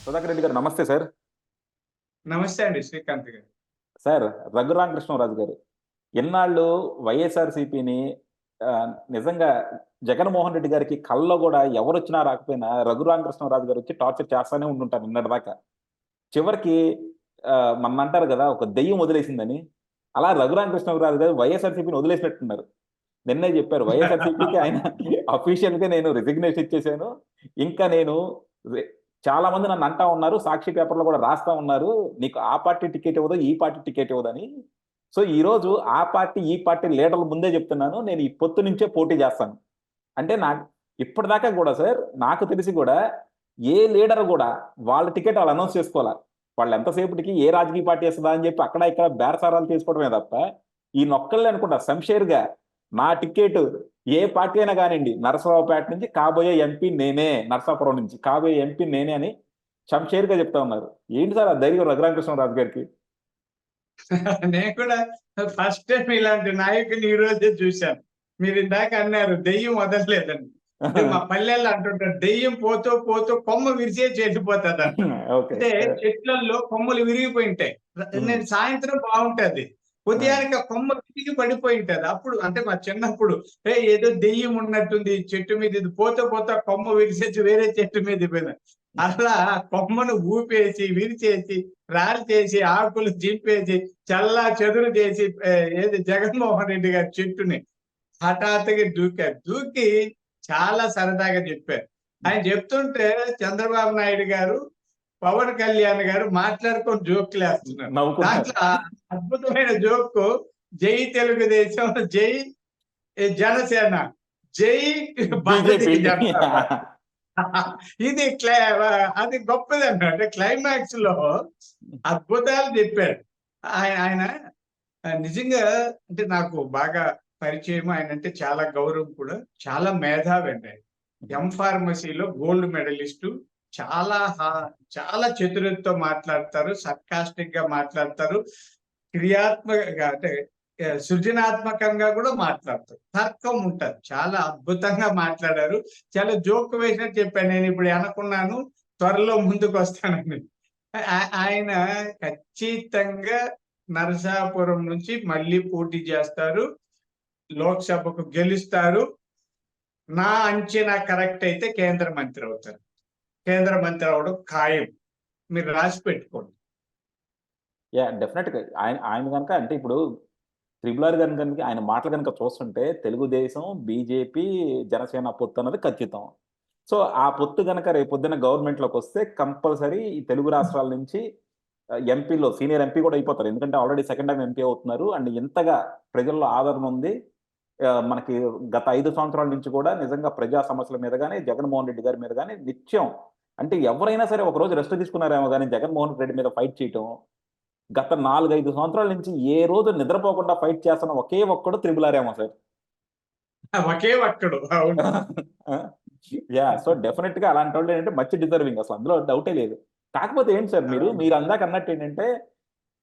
సుధాకర్ రెడ్డి గారు నమస్తే సార్. నమస్తే అండి శ్రీకాంత్ గారు. సార్ రఘురామకృష్ణరాజు గారు ఎన్నాళ్ళు వైఎస్ఆర్‌సీపీని నిజంగా జగన్మోహన్ రెడ్డి గారికి కల్లో గూడా ఎవరొచ్చినా రాకపోయినా రఘురామకృష్ణరాజు గారొచ్చి టార్చర్ చేస్తానే ఉండుంటారు నిన్నటిదాకా. చివరికి మన్నంటారు గదా! ఒక దెయ్యం వదిలేసిందని. అలా రఘురామకృష్ణరాజు గారు వైఎస్ఆర్‌సీపీని వదిలేసినట్టున్నారు. నిన్నే జెప్పారు. వైఎస్ఆర్‌సీపీకి ఆయన అఫీషియల్‌గా నేను రిజిగ్నేషన్ ఇచ్చేసాను. ఇంకా నేను రె చాలా మంది నన్ను అంటా ఉన్నారు. సాక్షి పేపర్‌లో గూడా రాస్తా ఉన్నారు. నీకు ఆ పార్టీ టికెట్ ఇవ్వదు, ఈ పార్టీ టికెట్ ఇవ్వదని. సో, ఈరోజు ఆ పార్టీ, ఈ పార్టీ లీడర్ల ముందే జెప్తున్నాను. నేను ఈ పొత్తు నుంచే పోటీ జేస్తాను. అంటే ఇప్పటిదాకా గూడా సార్ నాకు తెలిసి గూడా ఏ లీడర్ గూడా వాళ్ళ టికెట్ ఆళ్ళు అనౌన్స్ చేసుకోలా. వాళ్ళెంతసేపటికి ఏ రాజకీయ పార్టీ ఇస్తదా అని జెప్పి అక్కడ, ఇక్కడ బేరసారాలు చేసుకోవడమే తప్ప, ఈయనొక్కళ్ళే అనుకుంటా శంషేర్‌గా నా టికెట్ ఏ పార్టీ అయినా గానియండి, నరసరావుపేట నుంచి కాబోయే ఎంపీ నేనే, నరసాపురం నుంచి కాబోయే ఎంపీ నేనే అని షంషేర్‌గా చెప్తా ఉన్నారు. ఏంటి సార్ ఆ ధైర్యం రఘురామకృష్ణరాజు గారికి? నేను కూడా ఫస్ట్ టైమ్ ఇలాంటి నాయకుడిని ఈ రోజే చూశాను. మీరిందాక అన్నారు దెయ్యం వదలలేదని. అంటే మా పల్లెల్లో అంటుంటారు దెయ్యం పోతూ పోతూ కొమ్మ విరిచేసి వెళ్ళిపోతదంట. ఓకే. అంటే చెట్లల్లో కొమ్మలు విరిగిపోయుంటాయి. హ్మ్. నేను సాయంత్రం బావుంటది. ఆ! ఉదయానికి ఆ కొమ్మ విరిగి పడిపోయుంటది. అప్పుడు అంటే మా చిన్నప్పుడు ఏదో దెయ్యం ఉన్నట్టుంది ఈ చెట్టు మీద ఇది పోతా పోతా కొమ్మ విరిచేసి వేరే చెట్టు మీద పోయింది. అలా కొమ్మను ఊపేసి, విరిచేసి, రాల్చేసి, ఆకులు చింపేసి, చెల్లాచెదురు చేసి ఏది జగన్మోహన్ రెడ్డి గారి చెట్టుని హఠాత్తుగా దూకారు. దూకి చాలా సరదాగా చెప్పారు. ఆయన చెప్తుంటే చంద్రబాబు నాయుడు గారు, పవన్ కళ్యాణ్ గారు మాట్లాడుకొని జోకులేస్తున్నారు. నవ్వుకుంటున్నారు. దాంట్లో అద్భుతమైన జోకు జై తెలుగుదేశం, జై జనసేన, జై బీజేపీ. భారతీయ జనతా పార్టీ. ఇది అది గొప్పదన్నమాట. అంటే క్లైమాక్స్‌లో అద్భుతాలు చెప్పాడు. ఆయన నిజంగా అంటే నాకు బాగా పరిచయం. ఆయనంటే చాలా గౌరవం కూడా. చాలా మేధావండి ఆయన. ఫార్మసీలో గోల్డ్ మెడలిస్టు. చాలా చాలా చతురతతో మాట్లాడతారు. సర్కాస్టిక్‌గా మాట్లాడతారు. క్రియాత్మకంగా అంటే సృజనాత్మకంగా కూడా మాట్లాడతారు. తర్కం ఉంటది. చాలా అద్భుతంగా మాట్లాడారు. చాలా జోక్ వేసినట్టు చెప్పాను. నేనిప్పుడు అనుకున్నాను త్వరలో ముందుకొస్తానని. ఆయన ఖచ్చితంగా నరసాపురం నుంచి మళ్ళీ పోటీ చేస్తారు. లోక్‌సభకు గెలుస్తారు. నా అంచనా కరెక్ట్ అయితే కేంద్ర మంత్రి అవుతారు. కేంద్ర మంత్రి అవ్వడం ఖాయం. మీరు రాసి పెట్టుకోండి. డెఫినెట్‌గా ఆయన ఆయన గనక అంటే ఇప్పుడు త్రిపుల్ ఆర్ గారిని గనుక ఆయన మాటలు గనుక చూస్తుంటే తెలుగుదేశం, బీజేపీ, జనసేన పొత్తు అన్నది ఖచ్చితం. సో, ఆ పొత్తు గనక రేపొద్దున గవర్నమెంట్‌లోకొస్తే కంపల్సరీ ఈ తెలుగు రాష్ట్రాల నుంచి ఎంపీలో సీనియర్ ఎంపీ కూడా అయిపోతారు. ఎందుకంటే ఆల్రెడీ సెకండ్ టైమ్ ఎంపీ అవుతున్నారు. అండ్ ఇంతగా ప్రజల్లో ఆదరణ ఉంది. మనకి గత 5 సంవత్సరాల నుంచి కూడా నిజంగా ప్రజా సమస్యల మీద గాని, జగన్మోహన్ రెడ్డి గారి మీద గాని నిత్యం అంటే ఎవరైనా సరే ఒకరోజు రెస్ట్ తీసుకున్నారేమో గాని జగన్మోహన్ రెడ్డి మీద ఫైట్ చేయటం గత 4, 5 సంవత్సరాల నుంచి ఏ రోజు నిద్రపోకుండా ఫైట్ చేస్తున్న ఒకే ఒక్కడు త్రిబుల్ ఆర్ ఏమో సార్. ఒకే ఒక్కడు. అవును. ఆ! సో, డెఫినిట్‌గా అలాంటోళ్ళేంటంటే మచ్ డిజర్వింగ్ అసలు అందులో డౌటే లేదు. కాకపోతే ఏంటి సార్ అవును. మీరందాక అన్నట్టేంటంటే,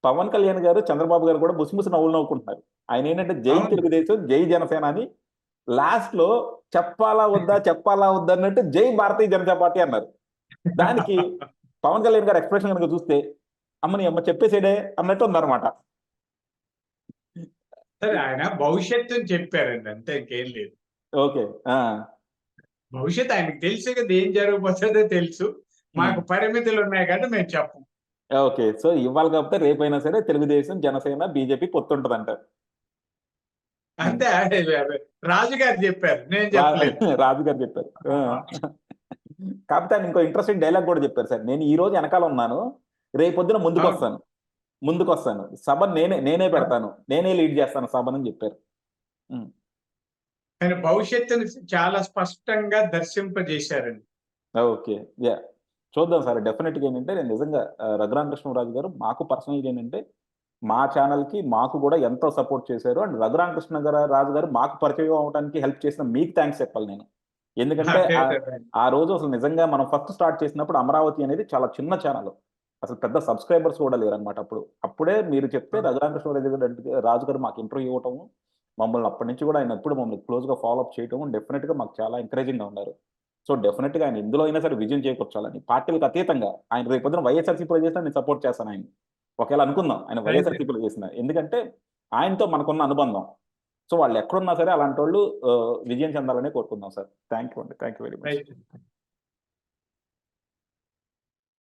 పవన్ కళ్యాణ్ గారు, చంద్రబాబు గారు కూడా ముసిముసి నవ్వులు నవ్వుకుంటున్నారు. ఆయనేంటంటే జై అవును. తెలుగుదేశం, జై జనసేన అని లాస్ట్‌లో చెప్పాలా వద్దా, చెప్పాలా వద్దా అన్నట్టు జై భారతీయ జనతా పార్టీ అన్నారు. దానికి పవన్ కళ్యాణ్ గారి ఎక్స్‌ప్రెషన్ గనుక చూస్తే, అమ్మని అమ్మ చెప్పేసాడే అన్నట్టు ఉందన్నమాట. సరే ఆయన భవిష్యత్తుని చెప్పారండి. అంతే ఇంకేం లేదు. ఓకే. ఆ! భవిష్యత్తు ఆయనకు తెలుసు కదా! ఏం జరగబోతదో తెలుసు. హ్మ్. మాకు పరిమితులున్నాయి కాబట్టి మేము చెప్పం. ఓకే. సో, ఇవాళ కాకపోతే రేపైనా సరే తెలుగుదేశం, జనసేన, బీజేపీ పొత్తుంటదంటారు. హ్మ్. అంతే అదే రాజుగారు చెప్పారు. నేను రా చెప్పలేదు. రాజు గారు చెప్పారు. ఆ! కాకపోతే ఆయన ఇంకో ఇంట్రెస్టింగ్ డైలాగ్ కూడా చెప్పారు సార్. నేను ఈ రోజు ఎనకాల ఉన్నాను. రేపొద్దున అవును. ముందుకొస్తాను. ముందుకొస్తాను. సభను నేనే పెడతాను. నేనే లీడ్ చేస్తాను సభనని చెప్పారు. హ్మ్. ఆయన భవిష్యత్తుని చాలా స్పష్టంగా దర్శింపజేశారండి. ఓకే. యాహ్! చూద్దాం సార్. డెఫినిట్‌గా ఏంటంటే నేను నిజంగా రఘురామకృష్ణరాజు గారు మాకు పర్సనల్‌గా ఏంటంటే మా ఛానెల్‌కి మాకు గూడా ఎంతో సపోర్ట్ చేశారు. అండ్ రఘురామకృష్ణ రాజు గారు మాకు పరిచయం అవ్వడానికి హెల్ప్ చేసిన మీకు థాంక్స్ చెప్పాలి నేను. ఎందుకంటే అదే కదా! ఆ రోజు అసలు నిజంగా మనం ఫస్ట్ స్టార్ట్ చేసినప్పుడు అమరావతి అనేది చాలా చిన్న ఛానెల్. అసలు పెద్ద సబ్‌స్క్రైబర్స్ కూడా లేరన్నమాట అప్పుడు. అప్పుడే మీరు చెప్తే రాజు గారు మాకు ఇంటర్వ్యూ ఇవ్వటము, మమ్మల్ని అప్పటి నుంచి కూడా ఆయన ఎప్పుడు మమ్మల్ని క్లోజ్‌గా ఫాలో అప్ చేయటం డెఫినిట్‌గా మాకు చాలా ఎంకరేజింగ్‌గా ఉన్నారు. సో డెఫినెట్ గా ఆయన ఇందులో అయినా సరే విజయం చేకూర్చాలని పార్టీలకు అతీతంగా ఆయన రేపు పొద్దున వైఎస్ఆర్సీపీలో చేసినా నేను సపోర్ట్ చేస్తాను ఆయన. ఒకవేళ అనుకుందాం ఆయన వైఎస్ఆర్సీపీలో చేసిన, ఎందుకంటే ఆయనతో మనకున్న అనుబంధం. సో వాళ్ళు ఎక్కడున్నా సరే అలాంటి వాళ్ళు విజయం చెందాలనే కోరుకుందాం సార్. థ్యాంక్ యూ అండి, thank you very much. Right.